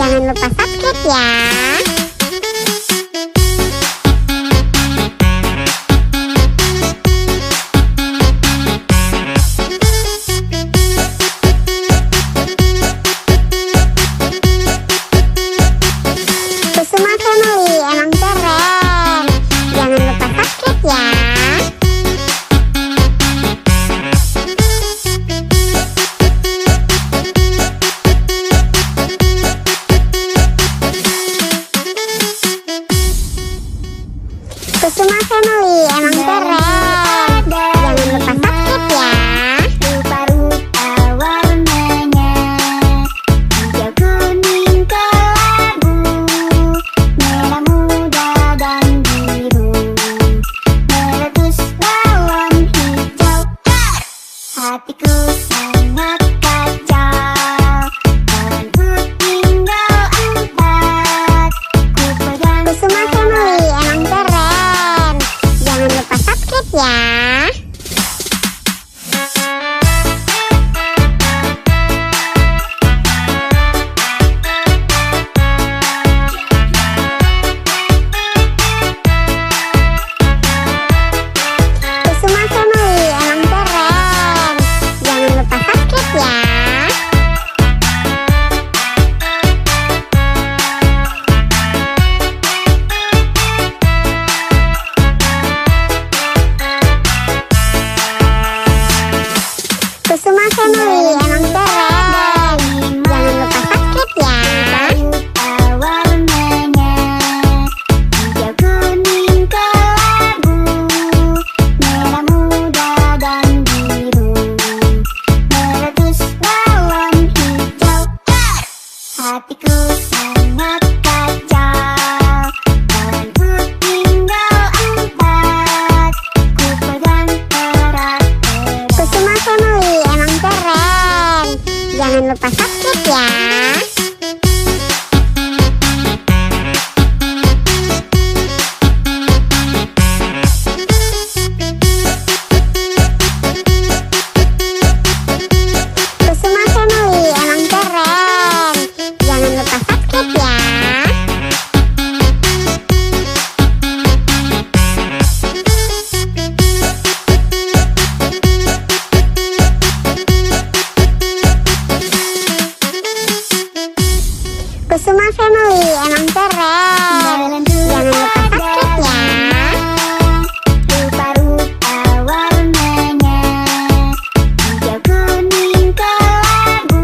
Jangan lupa subscribe ya. Kusuma Family emang keren. Jangan lupa subscribe ya. Kusuma Family emang keren. Jangan lupa subscribe ya. Rupa-rupa warnanya, hijau, kuning, kelabu, merah muda dan biru, meletus balon hijau. Hatiku sangat kacau, kawanku tinggal 4. Ku pegang Kusuma Family emang keren. Jangan lupa subscribe ya. Kusuma Family emang keren. Jangan lupa subscribe ya. Kusuma Family emang keren. Jangan lupa subscribe ya. rupa warnanya, hijau, kuning, kelabu, merah muda dan biru, meletus balon hijau. Hatiku sangat kacau, kawanku tinggal 4. Ku pegang erat-erat. Kusuma Family emang keren. Jangan lupa subscribe ya. Kusuma Family emang keren. Jangan lupa subscribe ya. Kusuma Family emang keren. Jangan lupa subscribe ya. Rupa-rupa warnanya, hijau, kuning, kelabu,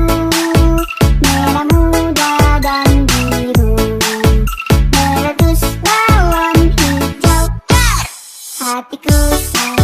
merah muda dan biru, meletus balon hijau. Hatiku sangat